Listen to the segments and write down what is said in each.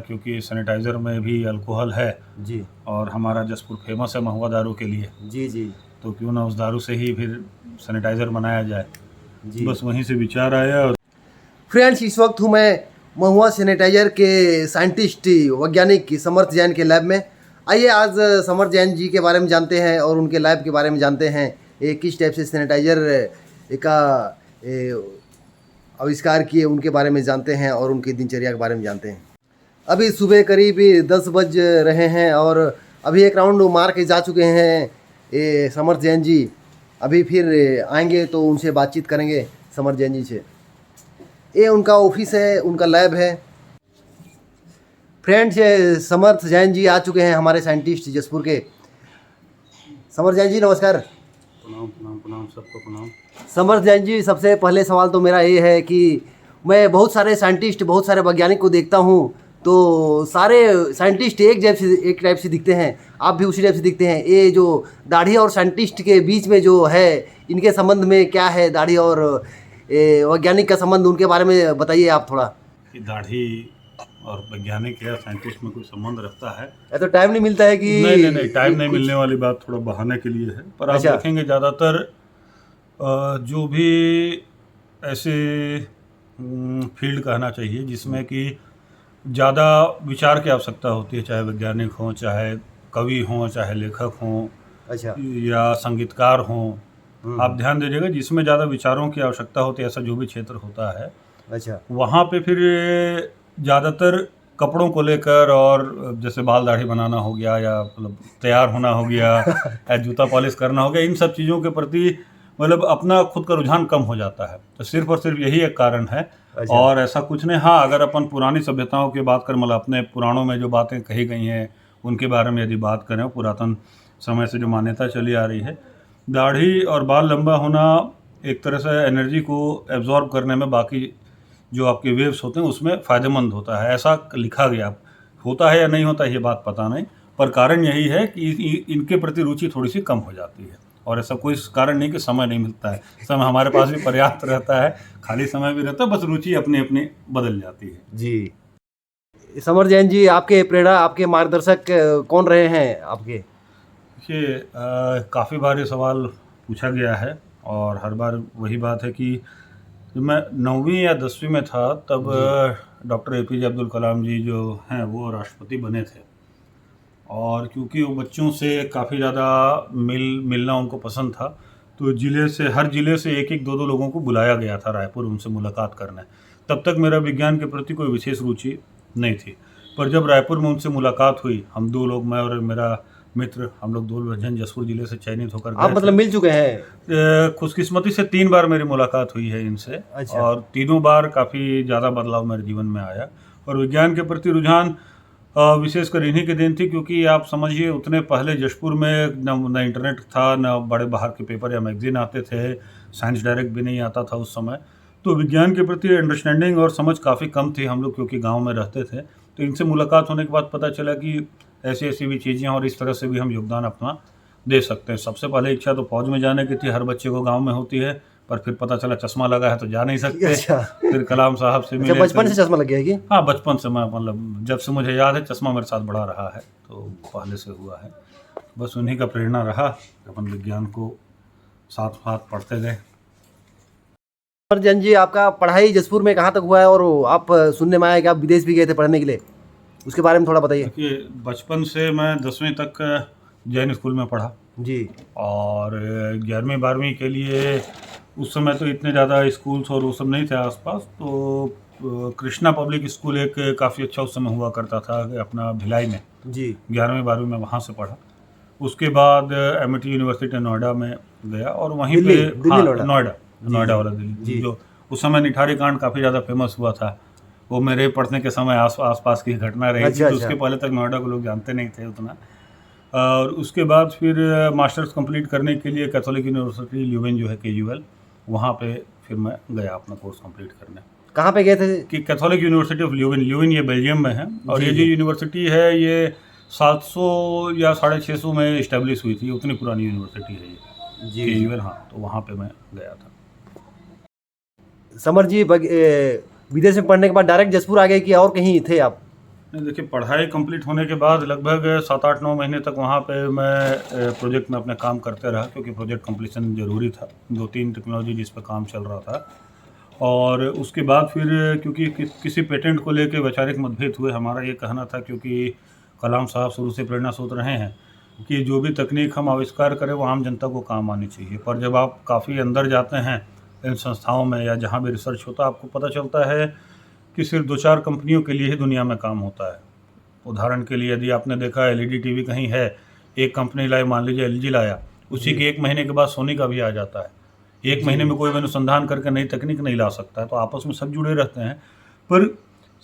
क्योंकि सैनिटाइज़र में भी अल्कोहल है जी और हमारा जसपुर फेमस है महुआ दारू के लिए, जी जी तो क्यों ना उस दारू से ही फिर सैनिटाइज़र बनाया जाए। जी। बस वहीं से विचार आया। और फ्रेंड्स, इस वक्त हूँ मैं महुआ सैनिटाइजर के साइंटिस्ट वैज्ञानिक समर्थ जैन के लैब में। आइए आज समर्थ जैन जी के बारे में जानते हैं और उनके लैब के बारे में जानते हैं। ये किस टाइप से सैनिटाइजर का आविष्कार किए उनके बारे में जानते हैं और उनकी दिनचर्या के बारे में जानते हैं। अभी सुबह करीब 10 बज रहे हैं और अभी एक राउंड मार के जा चुके हैं ये समर्थ जैन जी। अभी फिर आएंगे तो उनसे बातचीत करेंगे समर्थ जैन जी से। ये उनका ऑफिस है, उनका लैब है। फ्रेंड्स, ये समर्थ जैन जी आ चुके हैं, हमारे साइंटिस्ट जसपुर के। समर्थ जैन जी नमस्कार। प्रणाम प्रणाम प्रणाम, सबको प्रणाम। समर्थ जैन जी, सबसे पहले सवाल तो मेरा ये है कि मैं बहुत सारे साइंटिस्ट, बहुत सारे वैज्ञानिक को देखता हूँ, तो सारे साइंटिस्ट एक टाइप से दिखते हैं, आप भी उसी टाइप से दिखते हैं। ये जो दाढ़ी और साइंटिस्ट के बीच में जो है, इनके संबंध में क्या है? दाढ़ी और वैज्ञानिक का संबंध, उनके बारे में बताइए आप थोड़ा। कि दाढ़ी और वैज्ञानिक या साइंटिस्ट में कोई संबंध रखता है? या तो टाइम नहीं मिलता है कि नहीं, टाइम नहीं मिलने वाली बात थोड़ा बहाने के लिए है। पर आप अच्छा। देखेंगे ज़्यादातर जो भी ऐसे फील्ड कहना चाहिए जिसमें कि ज़्यादा विचार की आवश्यकता होती है, चाहे वैज्ञानिक हों, चाहे कवि हों, चाहे लेखक हों अच्छा। या संगीतकार हों, आप ध्यान दीजिएगा जिसमें ज़्यादा विचारों की आवश्यकता होती है, ऐसा जो भी क्षेत्र होता है अच्छा। वहाँ पे फिर ज़्यादातर कपड़ों को लेकर, और जैसे बाल दाढ़ी बनाना हो गया या मतलब तैयार होना हो गया या जूता पॉलिश करना हो गया, इन सब चीज़ों के प्रति मतलब अपना खुद का रुझान कम हो जाता है। तो सिर्फ और सिर्फ यही एक कारण है। अच्छा। और ऐसा कुछ नहीं। हाँ, अगर अपन पुरानी सभ्यताओं की बात करें, मतलब अपने पुराणों में जो बातें कही गई हैं उनके बारे में यदि बात करें, पुरातन समय से जो मान्यता चली आ रही है, दाढ़ी और बाल लंबा होना एक तरह से एनर्जी को एब्जॉर्ब करने में, बाकी जो आपके वेव्स होते हैं उसमें फ़ायदेमंद होता है, ऐसा लिखा गया। होता है या नहीं होता ये बात पता नहीं, पर कारण यही है कि इनके प्रति रुचि थोड़ी सी कम हो जाती है। और ऐसा कोई कारण नहीं कि समय नहीं मिलता है, समय हमारे पास भी पर्याप्त रहता है, खाली समय भी रहता है, बस रुचि अपनी अपनी बदल जाती है। जी। समर जैन जी, आपके प्रेरणा, आपके मार्गदर्शक कौन रहे हैं आपके? देखिए, काफ़ी बार ये सवाल पूछा गया है और हर बार वही बात है कि जब मैं 9वीं या 10वीं में था तब डॉक्टर APJ अब्दुल कलाम जी जो हैं वो राष्ट्रपति बने थे। और क्योंकि वो बच्चों से काफ़ी ज़्यादा मिलना उनको पसंद था, तो हर ज़िले से एक एक दो दो लोगों को बुलाया गया था रायपुर उनसे मुलाकात करने। तब तक मेरा विज्ञान के प्रति कोई विशेष रुचि नहीं थी, पर जब रायपुर में उनसे मुलाकात हुई, हम दो लोग, मैं और मेरा मित्र, हम लोग 2 जन जसपुर ज़िले से चयनित होकर आप गए मतलब थे। मिल चुके हैं? खुशकिस्मती से 3 बार मेरी मुलाकात हुई है इनसे। अच्छा। और तीनों बार काफ़ी ज़्यादा बदलाव मेरे जीवन में आया और विज्ञान के प्रति रुझान विशेषकर इन्हीं के दिन थी, क्योंकि आप समझिए उतने पहले जशपुर में न इंटरनेट था, न बड़े बाहर के पेपर या मैगजीन आते थे, साइंस डायरेक्ट भी नहीं आता था उस समय। तो विज्ञान के प्रति अंडरस्टैंडिंग और समझ काफ़ी कम थी हम लोग, क्योंकि गाँव में रहते थे। तो इनसे मुलाकात होने के बाद पता चला कि ऐसी ऐसी भी चीज़ें और इस तरह से भी हम योगदान अपना दे सकते हैं। सबसे पहले इच्छा तो फौज में जाने की थी, हर बच्चे को गाँव में होती है, पर फिर पता चला चश्मा लगा है तो जा नहीं सकते। अच्छा। फिर कलाम साहब से अच्छा, मिले। बचपन से चश्मा लग गया है कि? हाँ, बचपन से मैं, मतलब जब से मुझे याद है चश्मा मेरे साथ बड़ा रहा है, तो पहले से हुआ है। बस उन्हीं का प्रेरणा रहा, अपन विज्ञान को साथ साथ पढ़ते गए। समर जैन जी, आपका पढ़ाई जसपुर में कहाँ तक हुआ है और आप सुनने में आया कि आप विदेश भी गए थे पढ़ने के लिए, उसके बारे में थोड़ा बताइए। देखिए, बचपन से मैं 10वीं तक जैन स्कूल में पढ़ा जी। और 11वीं 12वीं के लिए उस समय तो इतने ज़्यादा स्कूल्स और वो सब नहीं थे आसपास, तो कृष्णा पब्लिक स्कूल एक काफ़ी अच्छा उस समय हुआ करता था अपना भिलाई में। जी। 11वीं 12वीं में वहाँ से पढ़ा। उसके बाद MIT यूनिवर्सिटी नोएडा में गया और वहीं पे, दिल्ली हाँ, नोएडा। नोएडा वाला जी। दिल्ली, जो उस समय निठारी कांड काफ़ी ज़्यादा फेमस हुआ था। वो मेरे पढ़ने के समय आसपास की घटना रही थी। अच्छा, तो अच्छा। उसके पहले तक नोएडा को लोग जानते नहीं थे उतना। और उसके बाद फिर मास्टर्स कंप्लीट करने के लिए कैथोलिक यूनिवर्सिटी ल्यूवेन जो है KUL, वहाँ पे फिर मैं गया अपना कोर्स कंप्लीट करने। कहाँ पे गए थे? कि कैथोलिक यूनिवर्सिटी ऑफ ल्यूवेन ये बेल्जियम में है, और जी, ये जो जी। यूनिवर्सिटी है ये 700 या 650 में इस्टेब्लिश हुई थी, उतनी पुरानी यूनिवर्सिटी है ये जी, जी। KUL। हाँ, तो वहाँ पे मैं गया था। समर जी, विदेश में पढ़ने के बाद डायरेक्ट जसपुर आ गए कि और कहीं थे आप? नहीं, देखिए पढ़ाई कंप्लीट होने के बाद लगभग 7-8-9 महीने तक वहाँ पे मैं प्रोजेक्ट में अपने काम करते रहा, क्योंकि प्रोजेक्ट कंप्लीशन ज़रूरी था। 2-3 टेक्नोलॉजी जिस पर काम चल रहा था, और उसके बाद फिर क्योंकि किसी पेटेंट को लेके वैचारिक मतभेद हुए। हमारा ये कहना था, क्योंकि कलाम साहब शुरू से प्रेरणा स्रोत रहे हैं कि जो भी तकनीक हम आविष्कार करें वो आम जनता को काम आनी चाहिए। पर जब आप काफ़ी अंदर जाते हैं इन संस्थाओं में या जहाँ भी रिसर्च होता है, आपको पता चलता है कि सिर्फ 2-4 कंपनियों के लिए ही दुनिया में काम होता है। उदाहरण के लिए यदि आपने देखा एलईडी टीवी कहीं है, एक कंपनी लाई, मान लीजिए एलजी लाया, उसी के 1 महीने के बाद सोनी का भी आ जाता है। 1 महीने में कोई भी अनुसंधान करके नई तकनीक नहीं ला सकता है, तो आपस में सब जुड़े रहते हैं। पर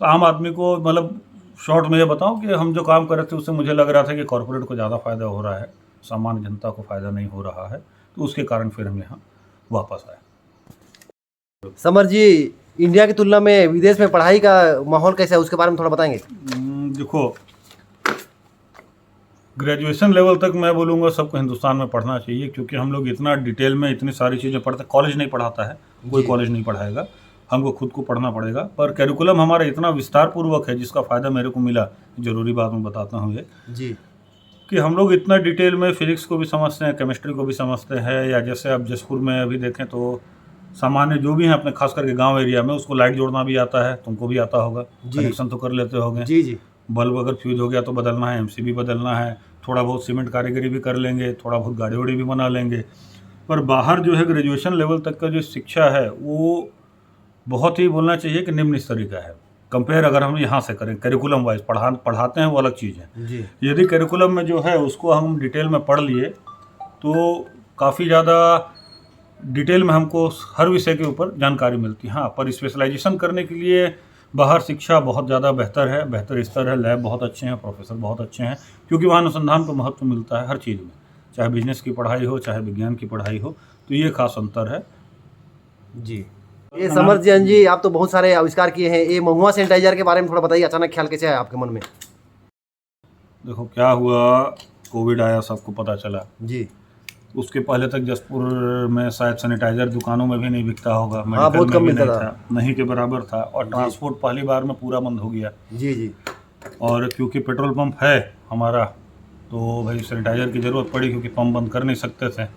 आम आदमी को, मतलब शॉर्ट में ये बताऊं कि हम जो काम कर रहे थे उससे मुझे लग रहा था कि कॉर्पोरेट को ज़्यादा फ़ायदा हो रहा है, सामान्य जनता को फ़ायदा नहीं हो रहा है, तो उसके कारण फिर हम यहाँ वापस आए। समर जी, इंडिया की तुलना में विदेश में पढ़ाई का माहौल कैसा है, उसके बारे में थोड़ा बताएंगे? देखो, ग्रेजुएशन लेवल तक मैं बोलूँगा सबको हिंदुस्तान में पढ़ना चाहिए, क्योंकि हम लोग इतना डिटेल में इतनी सारी चीज़ें पढ़ते, कॉलेज नहीं पढ़ाता है, कोई कॉलेज नहीं पढ़ाएगा, हमको खुद को पढ़ना पड़ेगा। पर कैरिकुलम हमारा इतना विस्तार पूर्वक है, जिसका फ़ायदा मेरे को मिला, ज़रूरी बात मैं बताता हूँ ये जी, कि हम लोग इतना डिटेल में फिजिक्स को भी समझते हैं, केमिस्ट्री को भी समझते हैं। या जैसे आप जसपुर में अभी देखें तो सामान्य जो भी हैं अपने, खास करके गांव एरिया में, उसको लाइट जोड़ना भी आता है, तुमको भी आता होगा, कनेक्शन तो कर लेते होगे। जी जी, बल्ब अगर फ्यूज हो गया तो बदलना है, एमसीबी बदलना है, थोड़ा बहुत सीमेंट कारीगरी भी कर लेंगे, थोड़ा बहुत गाड़ी वाड़ी भी बना लेंगे। पर बाहर जो है ग्रेजुएशन लेवल तक का जो शिक्षा है वो बहुत ही, बोलना चाहिए कि निम्न स्तरीय का है। कंपेयर अगर हम यहाँ से करें करिकुलम वाइज, पढ़ाते हैं वो अलग चीज़ है। जी, यदि करिकुलम में जो है उसको हम डिटेल में पढ़ लिए तो काफ़ी ज़्यादा डिटेल में हमको हर विषय के ऊपर जानकारी मिलती है। हाँ, पर स्पेशलाइजेशन करने के लिए बाहर शिक्षा बहुत ज़्यादा बेहतर है, बेहतर स्तर है, लैब बहुत अच्छे हैं, प्रोफेसर बहुत अच्छे हैं, क्योंकि वहाँ अनुसंधान को महत्व मिलता है हर चीज़ में, चाहे बिजनेस की पढ़ाई हो, चाहे विज्ञान की पढ़ाई हो, तो ये खास अंतर है। जी। ये समर जी, आप तो बहुत सारे आविष्कार किए हैं, ये महुआ सैनिटाइजर के बारे में थोड़ा बताइए, अचानक ख्याल कैसे आया आपके मन में? देखो क्या हुआ, कोविड आया, सबको पता चला। जी, उसके पहले तक जसपुर में शायद सैनिटाइजर दुकानों में भी नहीं बिकता होगा, हाँ, मेडिकल बहुत में कम भी मिलता नहीं था। था, नहीं के बराबर था, और ट्रांसपोर्ट पहली बार में पूरा बंद हो गया। जी जी, और क्योंकि पेट्रोल पंप है हमारा, तो भाई सैनिटाइज़र की ज़रूरत पड़ी, क्योंकि पंप बंद कर नहीं सकते थे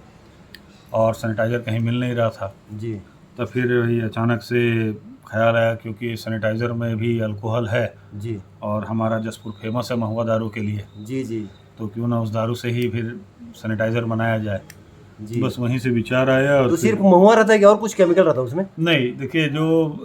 और सैनिटाइज़र कहीं मिल नहीं रहा था। जी, तो फिर ये अचानक से ख्याल आया, क्योंकि सैनिटाइज़र में भी अल्कोहल है जी, और हमारा जसपुर फेमस है महुआ दारू के लिए, जी, जी, तो क्यों ना उस दारू से ही फिर सैनिटाइज़र बनाया जाए। जी। बस वहीं से विचार आया। और तो फिर सिर्फ महुआ रहता है कि और कुछ केमिकल रहता है उसमें? नहीं, देखिए जो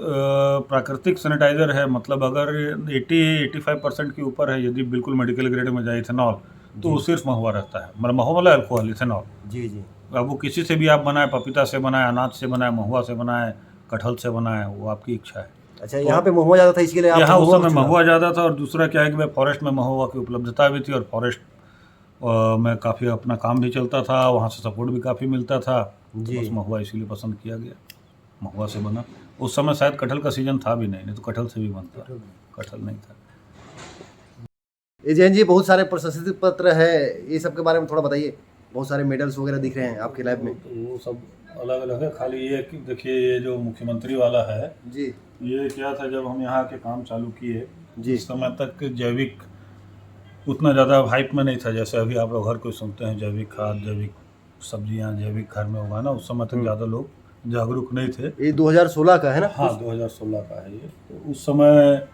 प्राकृतिक सैनिटाइज़र है, मतलब अगर 80-85% के ऊपर है, यदि बिल्कुल मेडिकल ग्रेड में जाए इथेनॉल, तो वो सिर्फ महुआ रहता है, मतलब महुआ वाला अल्कोहल, इथेनॉल। जी जी, अब वो किसी से भी आप बनाए, पपीता से बनाए, अनाज से बनाए, महुआ से बनाए, कटहल से बनाए, वो आपकी इच्छा है। अच्छा, यहाँ पे महुआ ज़्यादा था इसके लिए यहाँ आपको उस महुआ समय को चुना? महुआ ज़्यादा था, और दूसरा क्या है कि भाई फॉरेस्ट में महुआ की उपलब्धता भी थी, और फॉरेस्ट में काफ़ी अपना काम भी चलता था, वहाँ से सपोर्ट भी काफ़ी मिलता था, तो जी। बस महुआ इसीलिए पसंद किया गया, महुआ से बना। उस समय शायद कटहल का सीजन था भी नहीं, नहीं तो कटहल से भी बनता, कटहल नहीं था। ये जैन जी, बहुत सारे प्रशस्ति पत्र है, ये सब के बारे में थोड़ा बताइए। बहुत सारे मेडल्स वगैरह दिख रहे हैं आपके लैब में। तो वो सब अलग अलग है, खाली ये कि देखिए ये जो मुख्यमंत्री वाला है, जी ये क्या था, जब हम यहाँ के काम चालू किए जी, उस समय तक जैविक उतना ज़्यादा हाइप में नहीं था, जैसे अभी आप लोग हर कोई सुनते हैं जैविक खाद, जैविक सब्जियाँ, जैविक घर में उगाना। उस समय तक ज़्यादा लोग जागरूक नहीं थे। ये 2016 का है ना? हाँ, 2016 का है ये। तो उस समय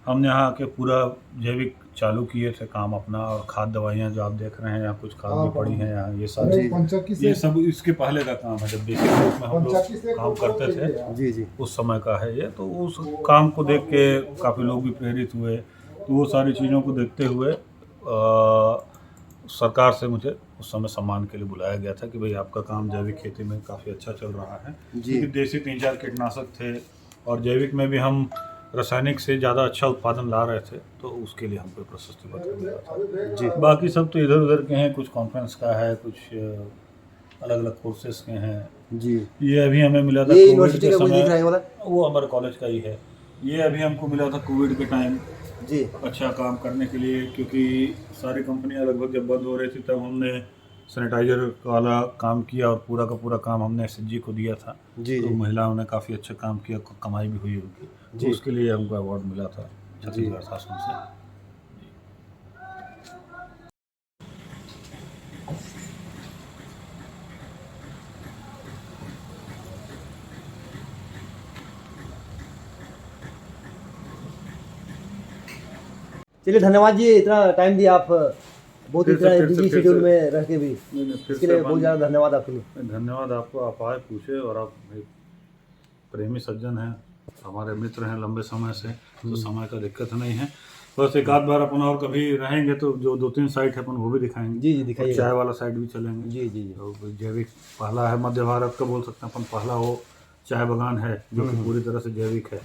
हमने यहाँ आके पूरा जैविक चालू किए थे काम अपना, और खाद दवाइयाँ जो आप देख रहे हैं, यहाँ कुछ खाद भी पड़ी हैं यहाँ, ये सारी, ये सब इसके पहले का काम है, जब बेसिक रूप में हम लोग काम करते थे जी जी, उस समय का है ये। तो उस काम को देख के काफ़ी लोग भी प्रेरित हुए, तो वो सारी चीज़ों को देखते हुए सरकार से मुझे उस समय सम्मान के लिए बुलाया गया था कि भाई आपका काम जैविक खेती में काफ़ी अच्छा चल रहा है, जी। क्योंकि देसी 3-4 कीटनाशक थे और जैविक में भी हम रासायनिक से ज़्यादा अच्छा उत्पादन ला रहे थे, तो उसके लिए हमको प्रशस्ति पत्र मिला था। जी, बाकी सब तो इधर उधर के हैं, कुछ कॉन्फ्रेंस का है, कुछ अलग अलग कोर्सेज के हैं। जी। ये अभी हमें मिला था ये कोविड यूनिवर्सिटी के का कुछ दिख रहा समय, है वाला? वो हमारे कॉलेज का ही है। ये अभी हमको मिला था कोविड के टाइम, जी अच्छा काम करने के लिए, क्योंकि सारी कंपनियां लगभग जब बंद हो रही थी तब हमने सैनिटाइजर वाला काम किया, और पूरा का पूरा काम हमने एसएचजी को दिया था। जी तो जी, महिलाओं ने काफ़ी अच्छा काम किया, कमाई भी हुई उनकी, तो जी। उसके लिए हमको अवार्ड मिला था जी। छत्तीसगढ़ शासन से। चलिए धन्यवाद जी, इतना टाइम दिया आप, बहुत फिर से- इतना फिर से- बिजी फिर शेड्यूल से- में रह के भी, नहीं, फिर इसके से लिए बहुत ज़्यादा धन्यवाद आपके लिए। धन्यवाद आपको, आप आए पूछे, और आप एक प्रेमी सज्जन हैं, हमारे मित्र हैं लंबे समय से, तो समय का दिक्कत नहीं है। बस एक आध बार अपन और कभी रहेंगे तो जो 2-3 साइट है अपन वो भी दिखाएंगे। जी जी और दिखाइए। चाय वाला साइट भी चलेंगे। जी जी जी। तो जैविक पहला है मध्य भारत का, बोल सकते हैं अपन, पहला वो चाय बागान है जो कि पूरी तरह से जैविक है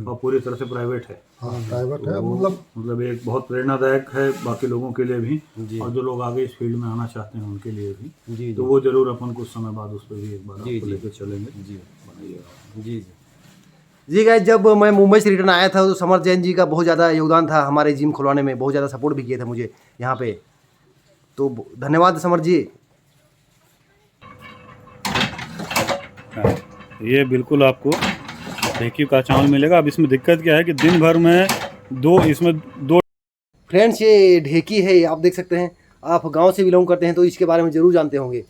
और पूरी तरह से प्राइवेट है। हाँ प्राइवेट है, तो मतलब एक बहुत प्रेरणादायक है बाकी लोगों के लिए भी, जी। और जो लोग आगे इस फील्ड में आना चाहते हैं उनके लिए भी। जी तो वो जरूर अपन कुछ समय बाद उस पर भी एक बार जी, आपको जी। लेकर चलेंगे। जी बनाइएगा। जी जी गाइस, जब मैं मुंबई से रिटर्न आया था तो समर जैन जी का बहुत ज़्यादा योगदान था हमारे जिम खुलवाने में, बहुत ज़्यादा सपोर्ट भी किए थे मुझे यहाँ पे, तो धन्यवाद समर जी। हाँ, ये बिल्कुल आपको ढेकी का चावल मिलेगा। अब इसमें दिक्कत क्या है कि दिन भर में इसमें दो फ्रेंड्स ये ढेकी है, आप देख सकते हैं, आप गांव से बिलोंग करते हैं तो इसके बारे में ज़रूर जानते होंगे।